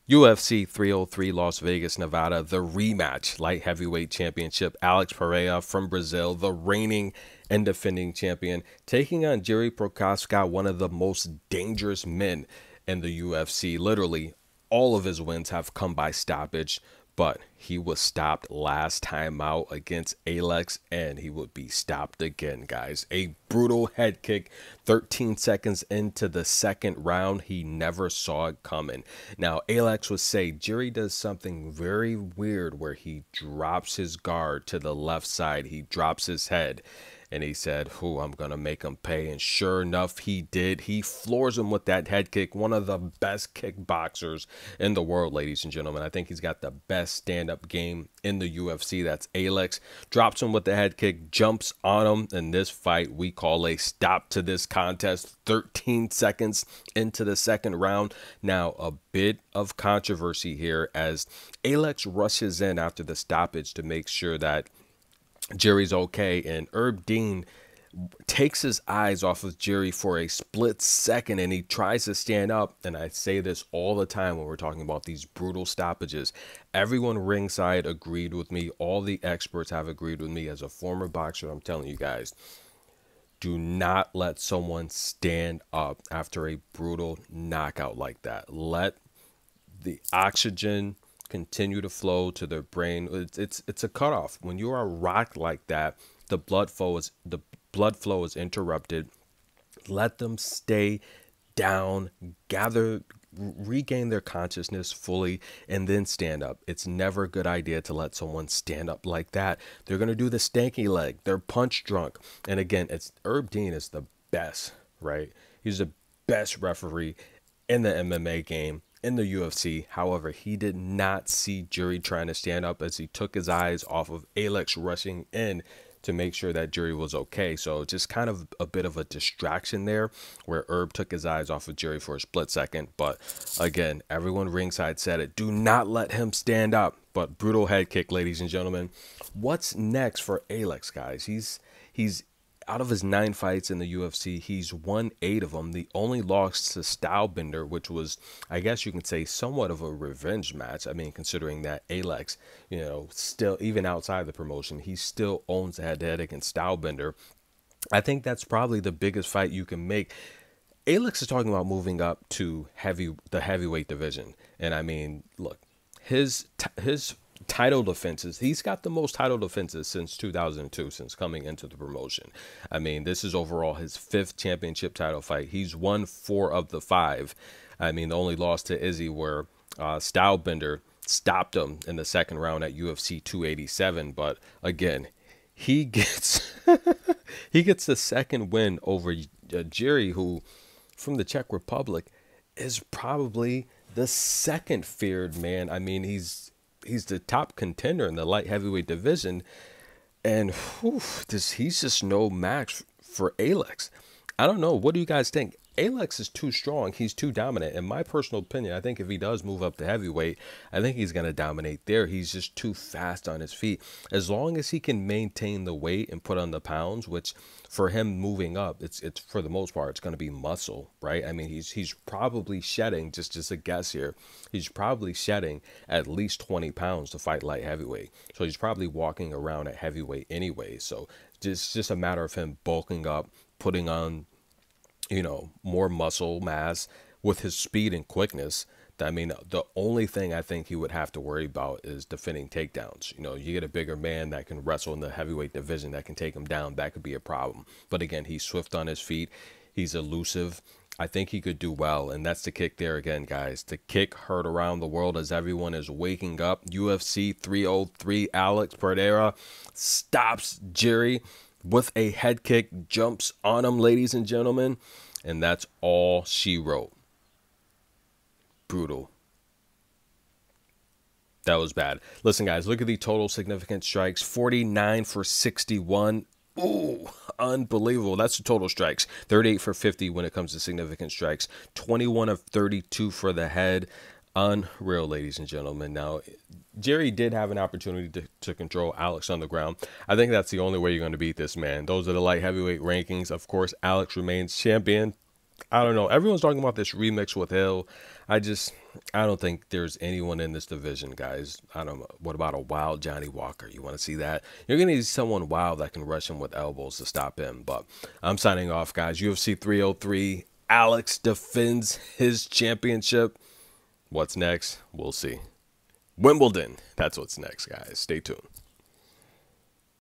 UFC 303 Las Vegas, Nevada, the rematch light heavyweight championship. Alex Pereira from Brazil, the reigning and defending champion, taking on Jiri Prochazka, one of the most dangerous men in the UFC. Literally, all of his wins have come by stoppage, but he was stopped last time out against Alex, and he would be stopped again, guys. A brutal head kick 13 seconds into the second round. He never saw it coming. Now, Alex would say Jiri does something very weird where he drops his guard to the left side. He drops his head. And he said, I'm going to make him pay. And sure enough, he did. He floors him with that head kick. One of the best kickboxers in the world, ladies and gentlemen. I think he's got the best stand-up game in the UFC. That's Alex. Drops him with the head kick, jumps on him. In this fight, we call a stop to this contest. 13 seconds into the second round. Now, a bit of controversy here as Alex rushes in after the stoppage to make sure that Jiri's okay, and Herb Dean takes his eyes off of Jiri for a split second, and he tries to stand up. And I say this all the time when we're talking about these brutal stoppages. Everyone ringside agreed with me. All the experts have agreed with me. As a former boxer, I'm telling you guys, do not let someone stand up after a brutal knockout like that. Let the oxygen continue to flow to their brain. It's a cutoff. When you are rocked like that, the blood flow is interrupted. Let them stay down, regain their consciousness fully, and then stand up. It's never a good idea to let someone stand up like that. They're gonna do the stanky leg. They're punch drunk. And again, it's Herb Dean is the best, right? He's the best referee in the MMA game, in the UFC. However, he did not see Jiri trying to stand up as he took his eyes off of Alex rushing in to make sure that Jiri was okay. So just kind of a bit of a distraction there where Herb took his eyes off of Jiri for a split second. But again, everyone ringside said it. Do not let him stand up. But brutal head kick, ladies and gentlemen. What's next for Alex, guys? He's out of his 9 fights in the UFC, he's won 8 of them. The only loss to Stylebender, which was, I guess you can say, somewhat of a revenge match. I mean, considering that Alex, still, even outside the promotion, he still owns the head-to-head against Stylebender. I think that's probably the biggest fight you can make. Alex is talking about moving up to the heavyweight division. And I mean, look, his title defenses, he's got the most title defenses since 2002, since coming into the promotion. I mean, this is overall his 5th championship title fight. He's won 4 of the 5. I mean, the only loss to Izzy where Stylebender stopped him in the second round at UFC 287. But again, he gets he gets the second win over Jiri, who from the Czech Republic is probably the second feared man. I mean, he's the top contender in the light heavyweight division, and he's just no match for Alex. I don't know. What do you guys think? Alex is too strong. He's too dominant. In my personal opinion, I think if he does move up to heavyweight, I think he's going to dominate there. He's just too fast on his feet. As long as he can maintain the weight and put on the pounds, which for him moving up, it's for the most part, it's going to be muscle, right? I mean, he's probably shedding, just a guess here, he's probably shedding at least 20 pounds to fight light heavyweight. So he's probably walking around at heavyweight anyway. So just a matter of him bulking up, putting on more muscle mass with his speed and quickness. I mean, the only thing I think he would have to worry about is defending takedowns. You get a bigger man that can wrestle in the heavyweight division that can take him down. That could be a problem. But again, he's swift on his feet. He's elusive. I think he could do well. And that's the kick there again, guys. The kick heard around the world as everyone is waking up. UFC 303, Alex Pereira stops Jiri with a head kick, jumps on him, ladies and gentlemen, and that's all she wrote. Brutal. That was bad. Listen, guys, look at the total significant strikes. 49 for 61. Ooh, unbelievable. That's the total strikes. 38 for 50 when it comes to significant strikes. 21 of 32 for the head. Unreal, ladies and gentlemen. Now, Jiri did have an opportunity to control Alex on the ground. I think that's the only way you're going to beat this man. Those are the light heavyweight rankings. Of course, Alex remains champion. I don't know. Everyone's talking about this remix with Hill. I don't think there's anyone in this division, guys. I don't know. What about a wild Johnny Walker? You want to see that? You're going to need someone wild that can rush him with elbows to stop him. But I'm signing off, guys. UFC 303. Alex defends his championship. What's next? We'll see. Wimbledon. That's what's next, guys. Stay tuned.